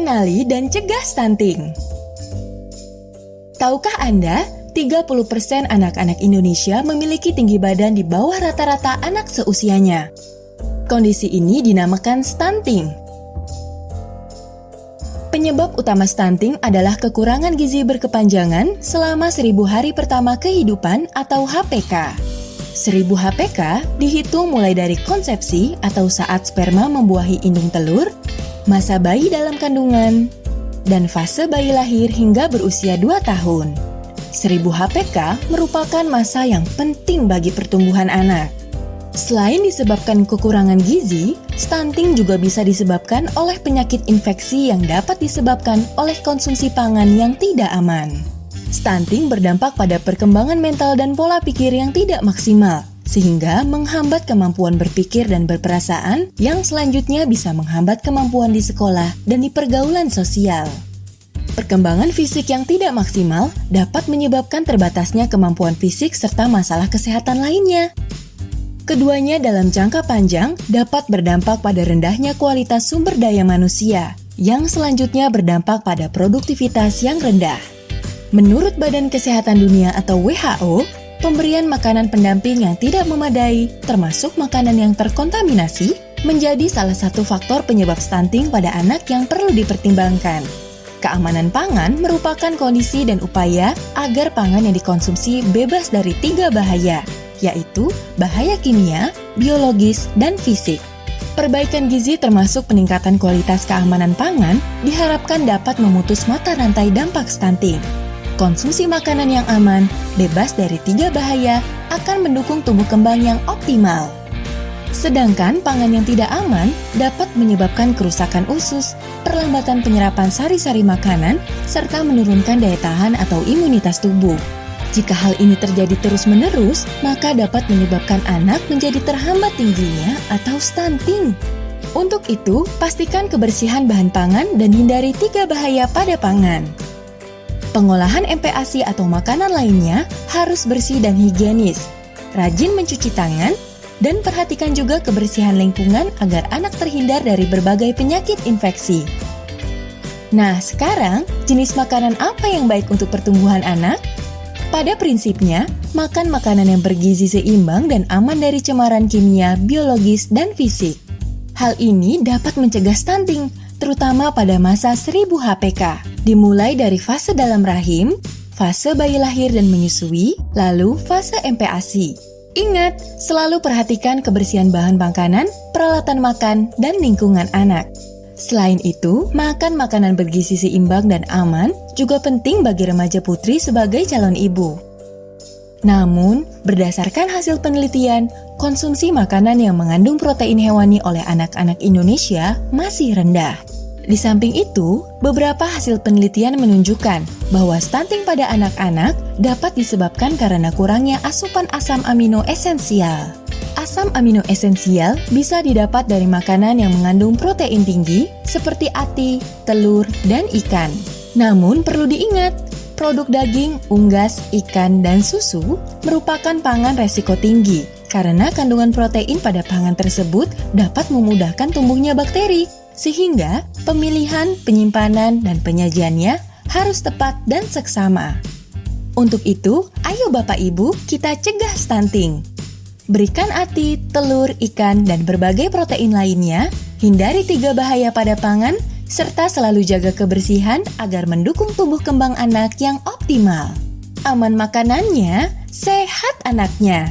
Kenali dan cegah stunting. Tahukah Anda, 30% anak-anak Indonesia memiliki tinggi badan di bawah rata-rata anak seusianya. Kondisi ini dinamakan stunting. Penyebab utama stunting adalah kekurangan gizi berkepanjangan selama 1000 hari pertama kehidupan atau HPK. 1000 HPK dihitung mulai dari konsepsi atau saat sperma membuahi indung telur, masa bayi dalam kandungan, dan fase bayi lahir hingga berusia 2 tahun. 1000 HPK merupakan masa yang penting bagi pertumbuhan anak. Selain disebabkan kekurangan gizi, stunting juga bisa disebabkan oleh penyakit infeksi yang dapat disebabkan oleh konsumsi pangan yang tidak aman. Stunting berdampak pada perkembangan mental dan pola pikir yang tidak maksimal, sehingga menghambat kemampuan berpikir dan berperasaan yang selanjutnya bisa menghambat kemampuan di sekolah dan di pergaulan sosial. Perkembangan fisik yang tidak maksimal dapat menyebabkan terbatasnya kemampuan fisik serta masalah kesehatan lainnya. Keduanya dalam jangka panjang dapat berdampak pada rendahnya kualitas sumber daya manusia, yang selanjutnya berdampak pada produktivitas yang rendah. Menurut Badan Kesehatan Dunia atau WHO, pemberian makanan pendamping yang tidak memadai, termasuk makanan yang terkontaminasi, menjadi salah satu faktor penyebab stunting pada anak yang perlu dipertimbangkan. Keamanan pangan merupakan kondisi dan upaya agar pangan yang dikonsumsi bebas dari 3 bahaya, yaitu bahaya kimia, biologis, dan fisik. Perbaikan gizi termasuk peningkatan kualitas keamanan pangan diharapkan dapat memutus mata rantai dampak stunting. Konsumsi makanan yang aman, bebas dari 3 bahaya, akan mendukung tumbuh kembang yang optimal. Sedangkan pangan yang tidak aman dapat menyebabkan kerusakan usus, perlambatan penyerapan sari-sari makanan, serta menurunkan daya tahan atau imunitas tubuh. Jika hal ini terjadi terus-menerus, maka dapat menyebabkan anak menjadi terhambat tingginya atau stunting. Untuk itu, pastikan kebersihan bahan pangan dan hindari 3 bahaya pada pangan. Pengolahan MPASI atau makanan lainnya harus bersih dan higienis. Rajin mencuci tangan, dan perhatikan juga kebersihan lingkungan agar anak terhindar dari berbagai penyakit infeksi. Nah, sekarang jenis makanan apa yang baik untuk pertumbuhan anak? Pada prinsipnya, makan makanan yang bergizi seimbang dan aman dari cemaran kimia, biologis, dan fisik. Hal ini dapat mencegah stunting, terutama pada masa 1000 HPK, dimulai dari fase dalam rahim, fase bayi lahir dan menyusui, lalu fase MPASI. Ingat, selalu perhatikan kebersihan bahan makanan, peralatan makan, dan lingkungan anak. Selain itu, makan makanan bergizi seimbang dan aman juga penting bagi remaja putri sebagai calon ibu. Namun, berdasarkan hasil penelitian, konsumsi makanan yang mengandung protein hewani oleh anak-anak Indonesia masih rendah. Di samping itu, beberapa hasil penelitian menunjukkan bahwa stunting pada anak-anak dapat disebabkan karena kurangnya asupan asam amino esensial. Asam amino esensial bisa didapat dari makanan yang mengandung protein tinggi seperti ati, telur, dan ikan. Namun perlu diingat, produk daging, unggas, ikan, dan susu merupakan pangan resiko tinggi karena kandungan protein pada pangan tersebut dapat memudahkan tumbuhnya bakteri. Sehingga pemilihan, penyimpanan, dan penyajiannya harus tepat dan seksama. Untuk itu, ayo Bapak Ibu kita cegah stunting. Berikan ati, telur, ikan, dan berbagai protein lainnya, hindari 3 bahaya pada pangan, serta selalu jaga kebersihan agar mendukung tumbuh kembang anak yang optimal. Aman makanannya, sehat anaknya.